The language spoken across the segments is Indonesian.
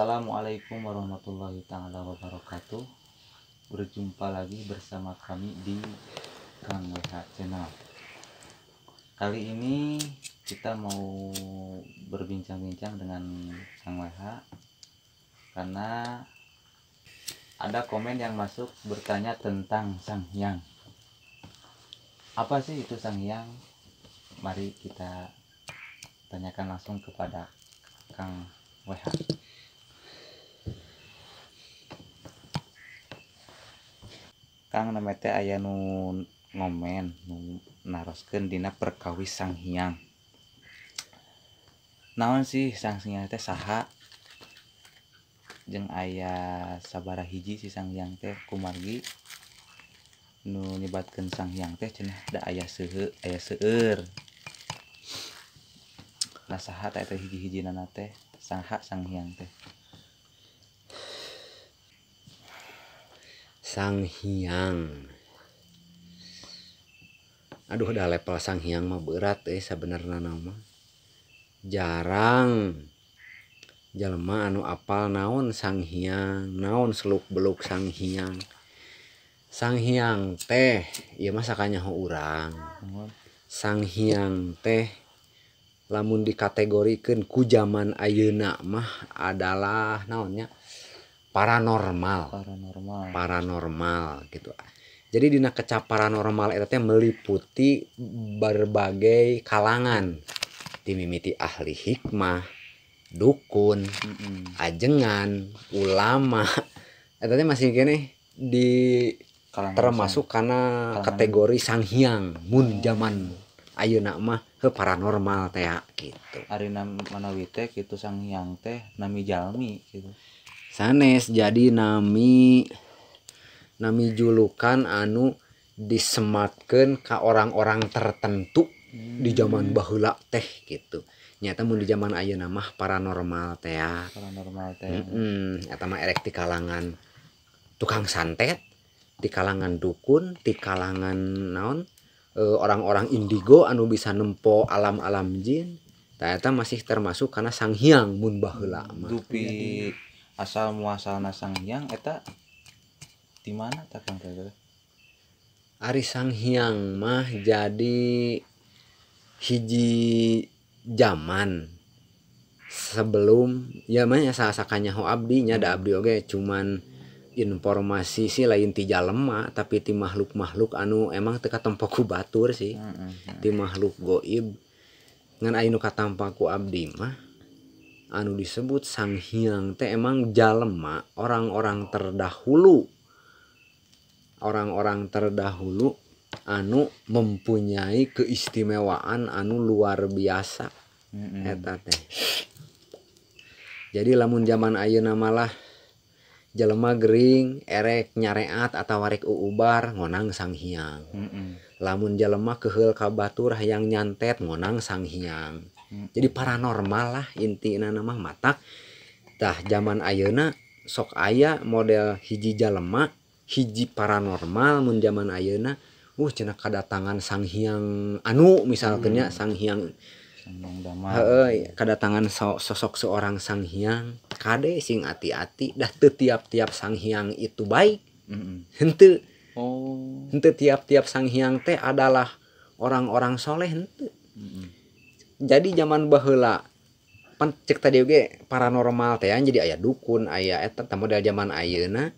Assalamualaikum warahmatullahi taala wabarakatuh. Berjumpa lagi bersama kami di Kang WH Channel. Kali ini kita mau berbincang-bincang dengan Kang WH karena ada komen yang masuk bertanya tentang Sang Hyang. Apa sih itu Sang Hyang? Mari kita tanyakan langsung kepada Kang WH. Kang namanya aya nu ngomen nu naroskeun dina perkawis Sang Hyang. Naon sih Sang Hyang teh saha? Jeung aya sabaraha hiji si Sang Hyang teh kumargi nu nyebatkeun Sang Hyang teh cenah da aya seueur. Nah saha teh hiji-hijinana teh saha Sang Hyang teh? Sang Hyang, aduh udah level Sang Hyang mah berat sebenarnya nama jarang jelema anu apal naon Sang Hyang, naon seluk beluk Sang Hyang. Sang Hyang teh ieu mah sakanyaho urang. Sang Hyang teh lamun dikategorikeun ku zaman ayeuna mah adalah naonnya paranormal gitu. Jadi dina kecap paranormal eta teh meliputi berbagai kalangan, dimimiti ahli hikmah, dukun, ajengan, ulama. Eta teh masih kene di termasuk karena kategori Sang Hyang mun zaman ayeuna mah paranormal teh gitu. Arina manawi teh kitu Sang Hyang teh nami jalmi gitu. Sanes jadi nami julukan anu disematkeun ka orang-orang tertentu di zaman baheula teh gitu. Nyata mun di zaman ayeuna mah paranormal teh ya. Paranormal teh. Eta mah erek di kalangan tukang santet, di kalangan dukun, di kalangan naon orang-orang indigo anu bisa nempo alam-alam jin. Eta masih termasuk karena Sang Hyang mun baheula mah. Dupi asal muasalna Sang Hyang eta di mana tah Kang teh? Ari Sang Hyang mah jadi hiji zaman sebelum ya mah sakanyaho abdi nya da abdi oge cuman informasi sih lain ti jalema tapi ti makhluk-makhluk anu emang teu katempo ku batur sih. Ti makhluk goib ngan aya nu katampa ku abdi mah anu disebut Sang Hyang teh emang jalema orang-orang terdahulu anu mempunyai keistimewaan anu luar biasa eta teh. Jadi lamun zaman ayeuna malah jelema gering erek nyareat atawa rek uubar ngonang Sang Hyang. Lamun jelema keheul ka batur hayang nyantet ngonang Sang Hyang. Jadi paranormal lah intina mah matak tah zaman ayeuna sok aya model hiji jalema hiji paranormal mun zaman ayeuna cenah kadatangan Sang Hyang anu misalkeun nya Sang Hyang kadatangan sosok seorang Sang Hyang kade sing ati-ati dah teu tiap-tiap Sang Hyang itu baik. Henteu tiap-tiap Sang Hyang teh adalah orang-orang soleh henteu. Jadi zaman baheula pan cek tadi oge paranormal teh jadi aya dukun aya eta model zaman ayeuna.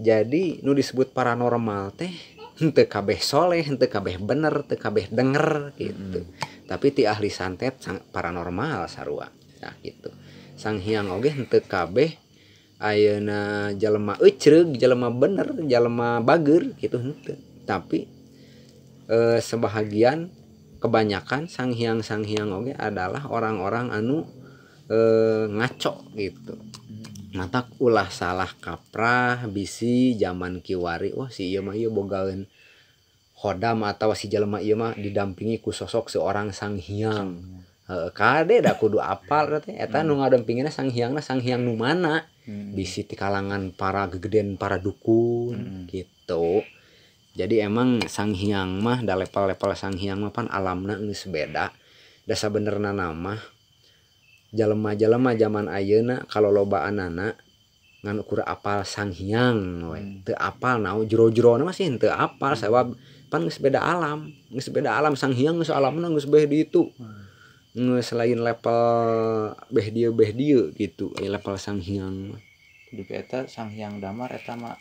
Jadi nu disebut paranormal teh henteu kabeh soleh, henteu kabeh bener, teu kabeh denger gitu. Tapi ti ahli santet paranormal sarua. Nah gitu. Sang Hyang oge henteu kabeh ayeuna jelema eucreug, jelema bener, jelema bager gitu henteu. Tapi sebahagian kebanyakan Sang Hyang oge adalah orang-orang anu ngaco gitu. Matak ulah salah kaprah bisi zaman kiwari si ieu mah ieu bogaeun hodam atawa si jelema ieu mah didampingi ku sosok seorang Sang Hyang. Kade da kudu apal teh eta nu ngadampingina Sang Hyangna Sang Hyang nu mana. Bisi ti kalangan para gegeden para dukun gitu. Jadi emang Sang Hyang mah da level-level Sang Hyang mah pan alamna geus beda. Da sabenerna nama Jelema-jelema zaman ayeuna kalau lobaan ngan ukur apal Sang Hyang we. Teu apal naon jero-jerona mah sih teu apal sabab pan geus beda alam. Geus beda alam Sang Hyang geus alamna geus beh di itu. Geus lain level beh dieu gitu. Level Sang Hyang. Di eta Sang Hyang Damar eta mah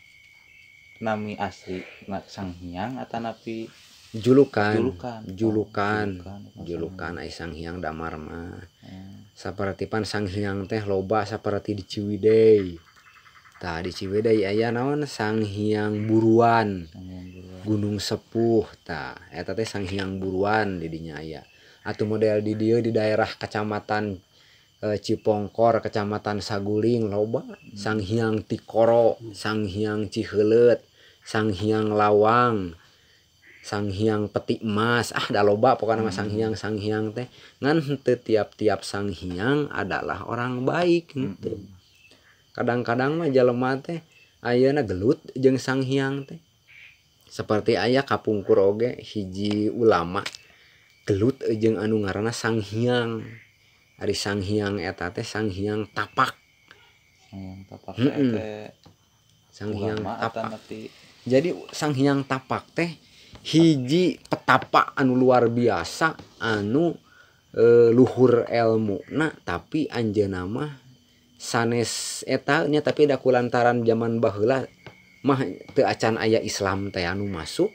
nami asli Sang Hyang atau napi julukan ai Sang Hyang Damar mah. Saperti pan Sang Hyang teh loba saperti di Ciwidey. Tah di Ciwidey aya naon Sang Hyang Buruan. Gunung Sepuh tah eta teh Sang Hyang Buruan di dinya aya. Atuh model di dieu di daerah kecamatan Cipongkor, kecamatan Saguling loba Sang Hyang Tikoro, Sang Hyang Ciheuleut, Sang Hyang Lawang, Sang Hyang Peti Emas, da loba pokoknya Sang Hyang teh ngan henteu tiap-tiap Sang Hyang adalah orang baik gitu. Kadang-kadang mah jelema teh ayeuna gelut jeung Sang Hyang teh. Seperti aya kapungkur oge hiji ulama gelut jeung anu ngaranna Sang Hyang. Ari Sang Hyang eta teh Sang Hyang Tapak. Sang Hyang Tapak. Jadi Sang Hyang Tapak teh hiji petapa anu luar biasa anu luhur ilmuna tapi anjeunna mah sanes eta nya tapi da kulantaran zaman baheula mah teu acan aya Islam teh anu masuk.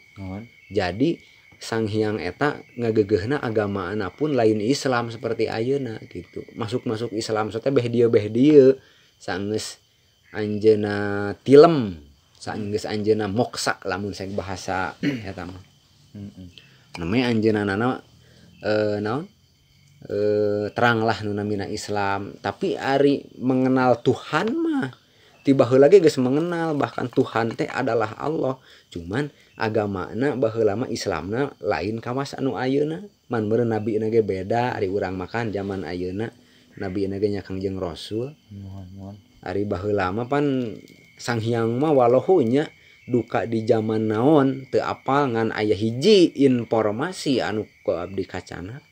Jadi Sang Hyang eta ngageugeuhna agamaana pun lain Islam seperti ayeuna gitu. Masuk Islam teh beh dieu saenggeus anjeunna tilem, saenggeus anjeunna moksa lamun saeng bahasa eta mah. Namanya anjeunna naon? Teranglah nu namina Islam, tapi ari mengenal Tuhan mah ti baheula ge geus mengenal, bahkan Tuhan teh adalah Allah. Cuman agamana baheula mah Islamna lain kawas anu ayeuna. Man meureun nabina ge beda, ari urang makan zaman ayeuna nabina ge nya Kangjeng Rasul. Ari baheula mah pan Sang Hyang mah walohu nya duka di zaman naon teu apal ngan aya hiji informasi anu ku abdi kacana.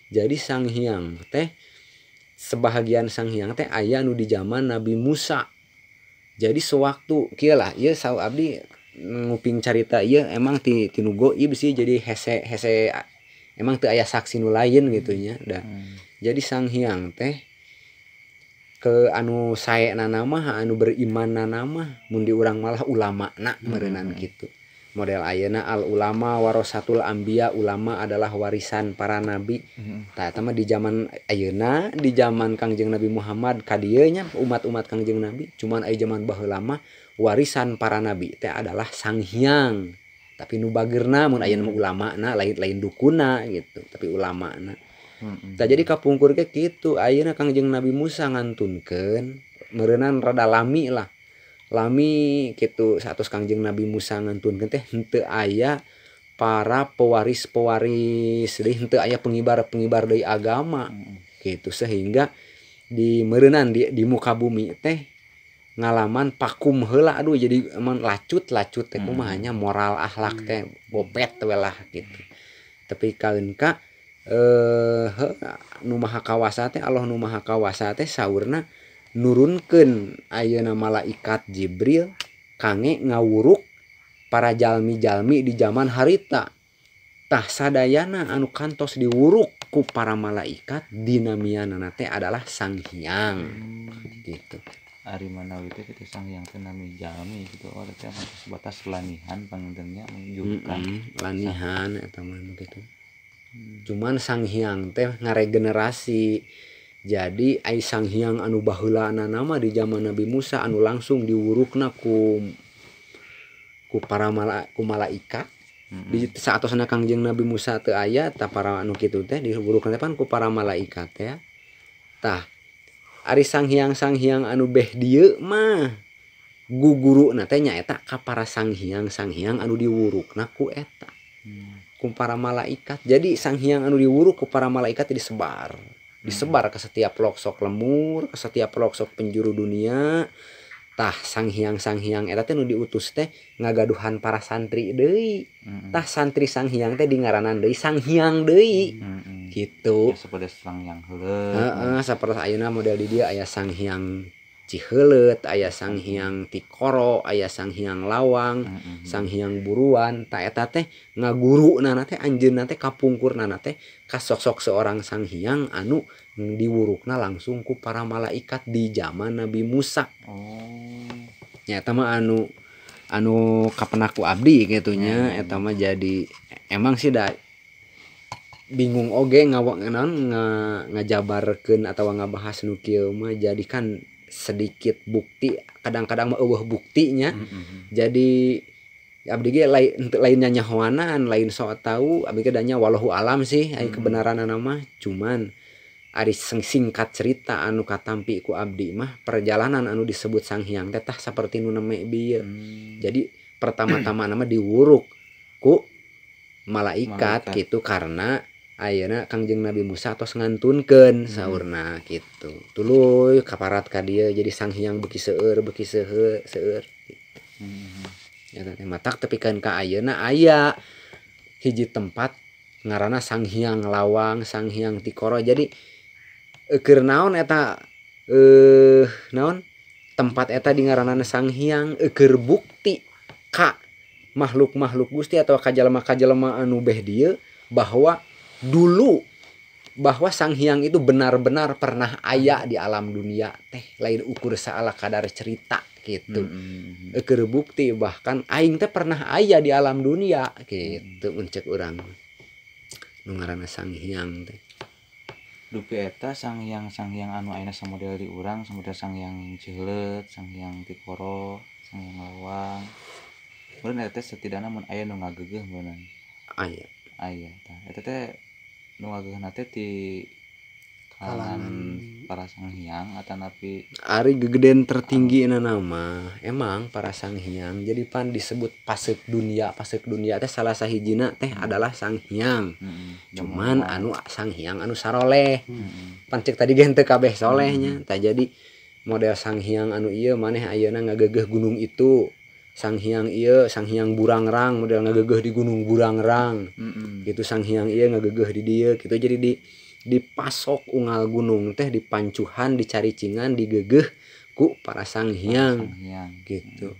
Jadi Sang Hyang teh sebahagian Sang Hyang teh aya anu di zaman Nabi Musa. Jadi sewaktu kieu lah ieu saur abdi nguping carita ieu emang ti nu goib sih jadi hese emang teu aya saksi nu lain gitu nya da. Jadi Sang Hyang teh ke anu saenana mah anu berimanana mah mun di urang malah ulamana meureunana gitu. Model ayeuna al ulama warasatul anbiya, ulama adalah warisan para nabi. Tah eta mah di zaman ayeuna di zaman Kangjeng Nabi Muhammad ka dieu nya umat-umat Kangjeng Nabi cuman aya zaman baheula mah warisan para nabi teh adalah Sang Hyang. Tapi nu bageurna mun ayeuna mah ulamana lain dukunna gitu, tapi ulamana. Tah jadi kapungkur ge kitu ayeuna Kangjeng Nabi Musa ngantunkeun meureunan rada lami lah. Lami gitu satos Kangjeng Nabi Musa ngantunkeun teh henteu aya para pewaris-pewaris deui, henteu aya pengibar-pengibar deui agama gitu, sehingga di meureunan di muka bumi teh ngalaman pakum heula aduh jadi emang lacut teh kumaha nya moral akhlak teh bopet we lah gitu. Tapi kaeunka nu maha kawasa teh Allah nu maha kawasa teh saurna nurunkeun ayeuna malaikat Jibril kange ngawuruk para jalmi-jalmi di zaman harita. Tah sadayana anu kantos diwuruk ku para malaikat dinamianana teh adalah Sang Hyang gitu. Ari manawi teh kitu Sang Hyang teh nami jalmi gitu. Oh teh sebatas lanihan pangintennya menunjukkan lanihan eta mah kitu. Cuman Sang Hyang teh ngaregenerasi. Jadi ai Sang Hyang anu baheulana nama di zaman Nabi Musa anu langsung diwurukna ku malaikat. Di saatosna Kangjeng Nabi Musa teu aya tah para anu kitu teh diwurukna teh pan ku para malaikat ya. Tah ari Sang Hyang anu beh dieu mah guguruna teh nyaeta ka para Sang Hyang anu diwurukna ku eta. Ku para malaikat. Jadi Sang Hyang anu diwuruk ku para malaikat disebar ke setiap pelosok lemur, ke setiap pelosok penjuru dunia. Tah Sang Hyang eta teh nu diutus teh ngagaduhan para santri deui. Tah santri Sang Hyang teh dingaranan deui Sang Hyang deui. gitu. Ya, seperti sang yang heuleut. Sapertos ayeuna model di dia aya sang hyang Ciheuleut, aya sang hyang Tikoro, aya sang hyang Lawang, sang hyang Buruan. Ta eta teh ngaguruna teh anjeunna teh kapungkurna teh ka sosok seorang sang hyang anu diwurukna langsung ku para malaikat di zaman Nabi Musa. Nya eta mah anu kapenak ku abdi gitunya. Eta mah jadi emang sih da bingung oge ngajabarkeun atawa ngabahas nu kieu mah jadikan sedikit bukti, kadang-kadang mah eueuh buktinya. Jadi abdi ge lain nyanyahoanan, lain sok tahu, abdi ge danya wallahu alam sih aya kebenaranna mah. Cuman ari singkat cerita anu katampi ku abdi mah perjalanan anu disebut sang hyang teh tah saperti nu neme bieu. Jadi pertama-tama nama diwuruk ku malaikat gitu karena ayeuna Kangjeng Nabi Musa tos ngantunkeun saurna gitu. Tuluy kaparat ka dieu jadi sang hyang beuki seueur ya teh matak tepikeun ka ayeuna aya hiji tempat ngaranna Sang Hyang Lawang, Sang Hyang Tikoro. Jadi keur naon eta naon tempat eta di ngaranna Sang Hyang keur bukti ka makhluk-makhluk Gusti atau ka jalema-jalema anu beh dieu bahwa dulu bahwa Sang Hyang itu benar-benar pernah aya di alam dunia teh lain ukur saala kadar cerita gitu. Keur bukti bahkan aing teh pernah aya di alam dunia gitu uncek urang nu ngaranna Sang Hyang teh. Dupi eta sang hyang anu ayeuna samodel di urang samodel Sang Hyang Ciheuleut, Sang Hyang Tikoro, Sang Hyang Lawang. Meureun eta setidakna mun aya nu ngageugeuh meureun. Aya tah. Eta teh nu ngageugna teh ti kalangan para sang hyang atau napi ari gegeden tertinggi nama emang para sang hyang. Jadi pan disebut paseuk dunia teh salah sahijina teh adalah sang hyang. Cuman anu sang hyang anu saroleh. Pan cek tadi gen teu kabeh solehnya. Tah jadi model sang hyang anu ieu maneh ayeuna ngageugeuh gunung itu. Sang hyang ieu Sang Hyang Burangrang model ngageugeuh di gunung Burangrang. Gitu Sang Hyang ieu ngageugeuh di dieu gitu. Jadi dipasok unggal gunung teh dipancuhan dicaricingan digeugeuh ku para sang hyang gitu.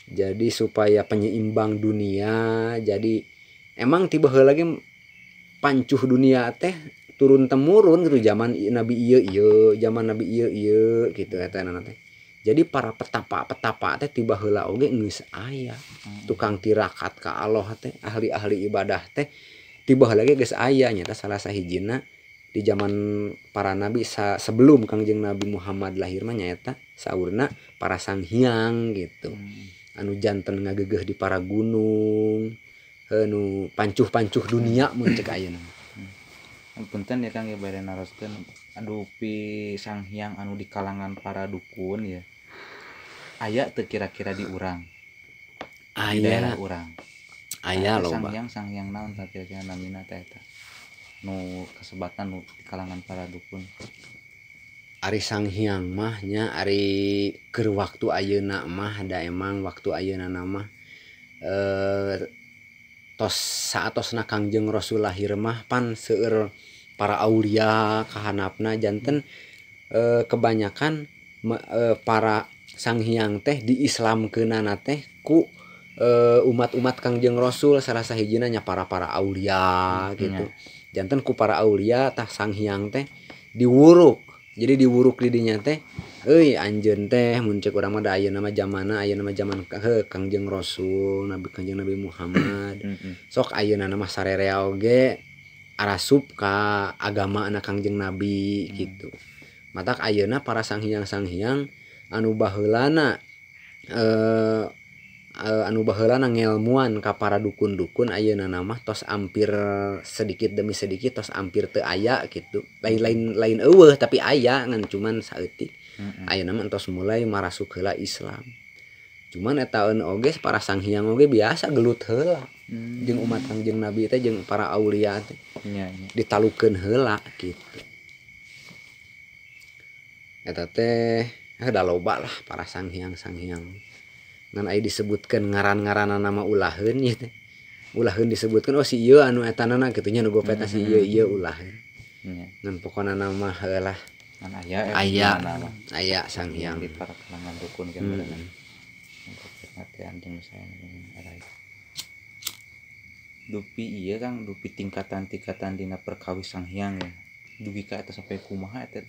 Jadi supaya penyeimbang dunia. Jadi emang tiba heula lagi pancuh dunia teh turun temurun gitu zaman Nabi ieu zaman Nabi ieu gitu eta teh. Jadi para petapa teh tiba heula oge geus aya tukang tirakat ka Allah teh ahli-ahli ibadah teh tiba heula ge geus aya nya teh salah sahijina di zaman para nabi sebelum Kangjeng Nabi Muhammad lahir mah nyaeta saurna para sang hyang gitu. Anu janten ngageugeuh di para gunung, anu pancuh-pancuh dunia mun cek ayeuna. Punten ya Kang ya bade naroskeun adupi sang hyang anu di kalangan para dukun ya. Aya teu kira-kira di urang? Di daerah urang. Aya loba. Sang hyang naon tah kira-kira namina teh eta? Nu kasebatan nu di kalangan para dukun. Ari sang hyang mah nya ari keur waktu ayeuna mah da emang waktu ayeuna mah tos saatosna Kangjeng Rasul lahir mah pan seueur para aulia kahanapna janten kebanyakan para sang hyang teh diislamkeunana teh ku umat-umat Kangjeng Rasul salah sahijina nya para aulia gitu. Janten ku para aulia tah sang hyang teh diwuruk. Jadi diwuruk di dinya teh euy anjeun teh mun ceuk urang mah da ayeuna mah zamanna zaman Kangjeng Rasul Kangjeng Nabi Muhammad. Sok ayeuna mah sarerea oge arasup ka agama anak Kangjeng Nabi gitu. Matak ayeuna para sang hyang anu baheulana ngelmuan ka para dukun-dukun ayeuna mah tos ampir sedikit demi sedikit tos ampir teu aya gitu. Lain eueuh tapi aya ngan cuman saeutik. Ayeuna mah tos mulai marasuk heula Islam. Cuman eta oge para sang hyang oge biasa gelut heula. Jeung umat Kangjeng Nabi teh jeung para aulia teh. Ditalukeun heula gitu. Eta teh da loba lah para sang hyang. Ngan aya disebutkeun ngaran-ngaranna nama ulaheun ieu teh. Ulaheun disebutkeun oh si ieu anu etanana kitu nya nu gopetna si ieu ulaheun. ngan pokona nama heula kan aya aya sang hyang di para kalangan dukun kan berenang untuk pengertian jeung saya arah dupi iya Kang dupi tingkatan dina perkawis sang hyang ya dugi ka eta sampai kumaha eta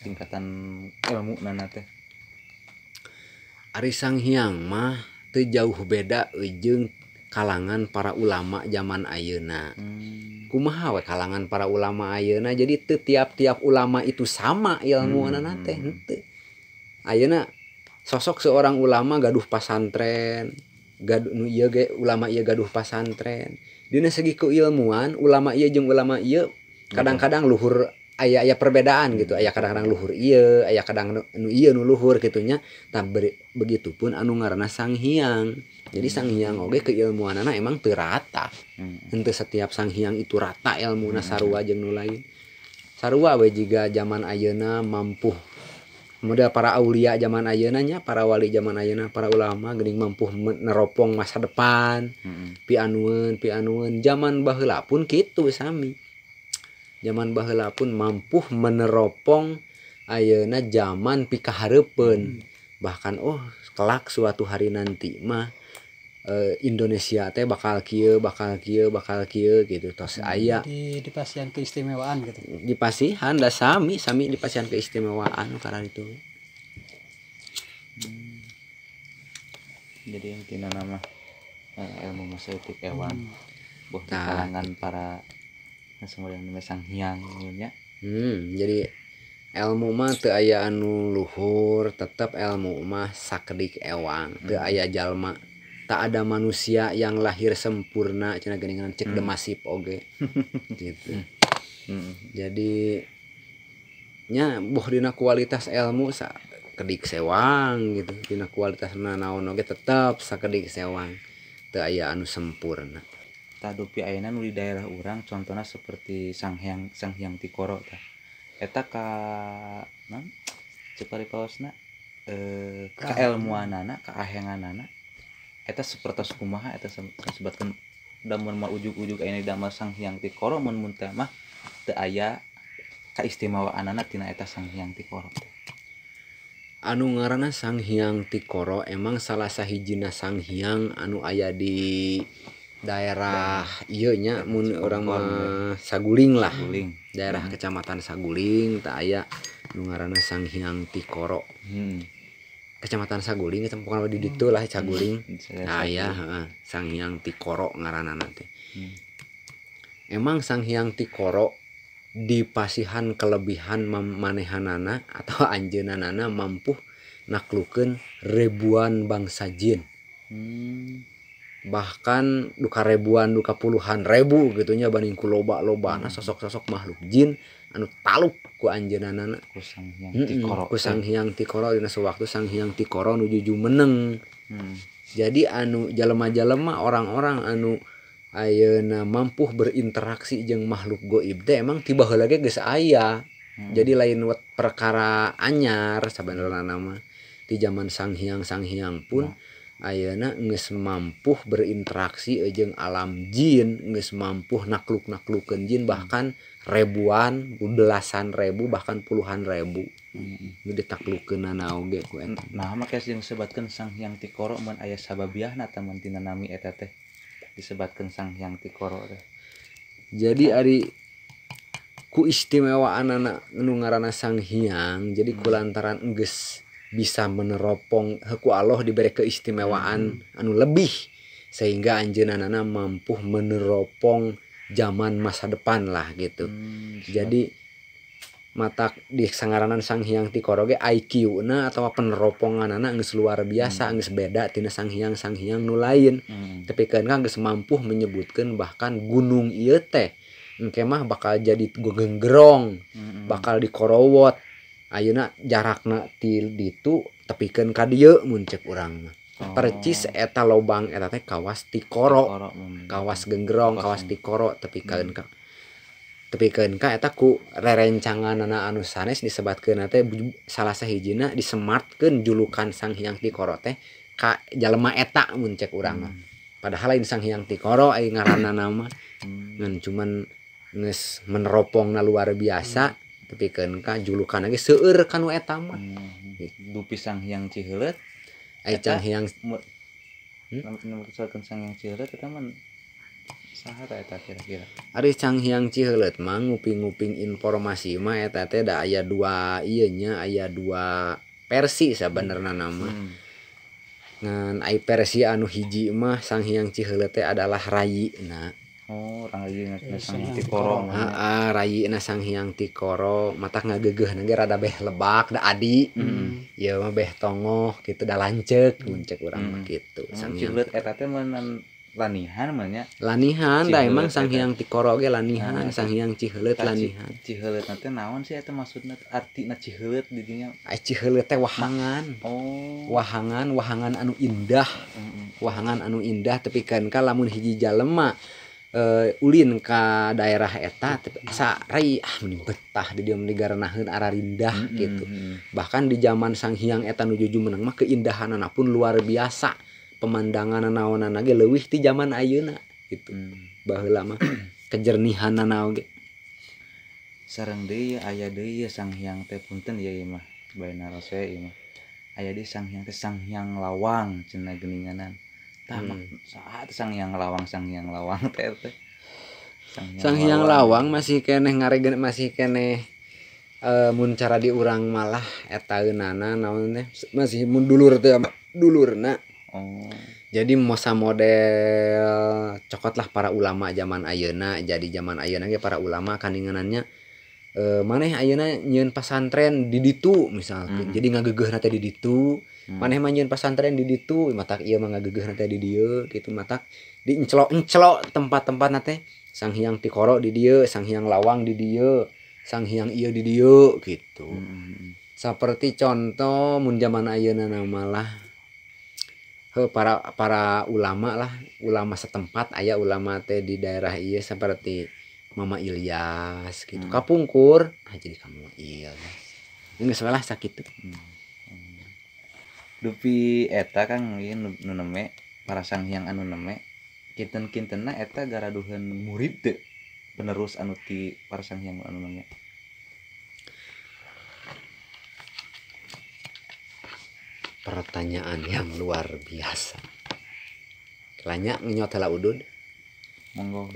tingkatan ilmu nana teh ari sang hyang mah teu jauh beda jeung kalangan para ulama zaman ayeuna. Kumaha we kalangan para ulama ayeuna jadi teu tiap-tiap ulama itu sama ilmuana teh henteu. Ayeuna sosok seorang ulama gaduh pasantren, gaduh nu ieu ge ulama ieu gaduh pasantren. Dina segi keilmuan ulama ieu jeung ulama ieu kadang-kadang luhur aya perbedaan gitu. Aya kadang-kadang luhur ieu, aya kadang nu ieu nu luhur kitu nya. Tah begitupun anu ngaranna Sang Hyang. Jadi Sang Hyang oge keilmuanana emang teu rata. Henteu setiap Sang Hyang itu rata ilmuna sarua jeung nu lain. Sarua we jiga zaman ayeuna mampu model para aulia zaman ayeuna nya, para wali zaman ayeuna, para ulama geuning mampu neropong masa depan. Pianueun zaman baheula pun kitu sami. Zaman baheula pun mampu meneropong ayeuna zaman pikahareupeun. Bahkan kelak suatu hari nanti mah Indonesia teh bakal kieu gitu tos aya dipasihan keistimewaan gitu. Dipasihan da sami dipasihan keistimewaan karena itu. Jadi intina nama ilmu maseutik ewan buah kalangan para semua yang Sang Hyang nya. Jadi ilmu mah teu aya anu luhur, tetep ilmu mah sakedik ewang, teu aya jalma. Tak ada manusia yang lahir sempurna cenah geuningan cek demasif oge gitu. Jadi nya boh dina kualitas ilmu sakedik sewang gitu. Dina kualitas naon oge tetep sakedik sewang. Teu aya anu sempurna. Tah dupi ayeuna nu di daerah urang contohna seperti Sang Hyang Tikoro tah. Eta ka naon? Cek paosna kailmuanana, kaahenganana eta sapertos kumaha eta sebatkeun da mun mah ujug-ujug ayeuna damel Sang Hyang Tikoro mun teh mah teu aya kaistimewaanana tina eta Sang Hyang Tikoro teh. Anu ngaranna Sang Hyang Tikoro emang salah sahijina Sang Hyang anu aya di daerah ieu nya mun urang mah Saguling lah. Daerah Kecamatan Saguling teh aya nu ngaranna Sang Hyang Tikoro. Kecamatan Saguling eta pokona di ditu lah Saguling. Nah aya Sang Hyang Tikoro ngaranna teh. Emang Sang Hyang Tikoro dipasihan kelebihan manehanana atau anjeunanana mampu naklukeun ribuan bangsa jin. Bahkan duka ribuan duka puluhan ribu gitunya banding ku loba-lobana sosok-sosok makhluk jin anu taluk ku anjeunanana ku Sang Hyang Tikoro. Ku Sang Hyang Tikoro dina sewaktu Sang Hyang Tikoro nuju meneng. Jadi anu jalema-jalema orang-orang anu ayeuna mampu berinteraksi jeung makhluk gaib teh emang tiba heula ge geus aya. Jadi lain perkara anyar sabenerna mah. Di zaman Sang Hyang pun ayeuna geus mampu berinteraksi jeung alam jin, geus mampu nakluk-naklukeun jin bahkan ribuan, belasan ribu bahkan puluhan ribu. Ditaklukeunana oge ku eta. Nah make jeung sebatkeun Sang Hyang Tikoro mun aya sababiahna teh mun tina nami eta teh disebatkeun Sang Hyang Tikoro teh. Jadi ari ku istimewaanana nu ngaranna Sang Hyang jadi kulantaran geus bisa meneropong ku Allah diberi keistimewaan anu lebih sehingga anjeunanana mampu meneropong zaman masa depan lah gitu. Jadi mata di sangaranan Sang Hyang Tikoro ge IQ-na atawa peneroponganana geus luar biasa, geus beda tina Sang Hyang nu lain. Tapi kan geus mampu menyebutkeun bahkan gunung ieu teh engke mah bakal jadi genggerong, bakal dikorowot. Ayeuna jarakna ti ditu tepikeun ka dieu mun ceuk urang mah. Percis eta lobang eta teh kawas Tikoro. Kawas genggerong, kawas Tikoro tepikeun ka eta ku rerencanganana anu sanes disebatkeun teh salah sahijina disematkeun julukan Sang Hyang Tikoro teh ka jalema eta mun ceuk urang mah. Padahal lain Sang Hyang Tikoro aya ngaranna nama. Ngan cuman geus meneropongna luar biasa tapi kan julukan ge seueur kanu eta mah dupi Sanghyang Ciheuleut ai Sanghyang menurutkan Sanghyang Ciheuleut eta mah saha eta kira-kira ari Sanghyang Ciheuleut mah nguping-nguping informasi mah eta teh da aya dua ieu nya aya dua versi sabenerna nama ngan ai versi anu hiji mah Sanghyang Ciheuleut teh adalah rayina. Oh, Rayina Sanghyang Tikoro. Heeh, rayina Sanghyang Tikoro, matak ngageugeuhna ge rada beh lebak da adi. Ieu mah beh tongoh kitu da lanceuk muncek urang mah kitu. Sanghyang eta teh meunan lanihan mah nya. Lanihan da emang Sanghyang Tikoro ge lanihan, Sanghyang Ciheuleut lanihan. Ciheuleut teh naon sih eta maksudna artina Ciheuleut di dinya? Ai Ciheuleut teh wahangan. Oh. Wahangan anu indah. Wahangan anu indah tapi kan lamun hiji jalema ulin ka daerah eta asa rai mending betah di dieu digarenaheun ararindah gitu. Bahkan di zaman Sanghyang eta nu juju meunang mah keindahanna pun luar biasa. Pemandangan naonana ge leuwih ti zaman ayeuna gitu. Baheula mah kejernihanna oge. Sareng deui aya deui Sanghyang teh punten ya ieu mah bae naros we ieu mah. Aya deui Sanghyang teh Sanghyang Lawang cenah geuninganan. Tah saha teh Sanghyang Lawang teh teh. Sanghyang Lawang masih keneh ngaregeun masih keneh mun cara di urang malah eta eunana naon teh masih mun dulur teh dulurna. Oh. Jadi mosa model cokot lah para ulama zaman ayeuna. Jadi zaman ayeuna ge para ulama kaninganannya maneh ayeuna nyieun pasantren di ditu misalkan. Jadi ngageugeuhna teh di ditu. Maneh mah nyieun pasantren di ditu, matak ieu mah ngageugeuhna teh di dieu kitu matak dienclok-enclok tempat-tempatna teh. Sanghyang Tikoro di dieu, Sanghyang Lawang di dieu, Sanghyang ieu di dieu gitu. Seperti contoh mun zaman ayeuna malah para ulama lah, ulama setempat aya ulama teh di daerah ieu seperti Mama Ilyas gitu. Kapungkur, jadi kamu ieu. Geus salah sakitu. Dupi eta Kang ieu nu neme para Sanghyang anu neme kinten-kintenna eta garaduheun murid teu penerus anu ti para Sanghyang anu neme. Pertanyaan yang luar biasa. Kelanya ngenyot heula udud. Monggo.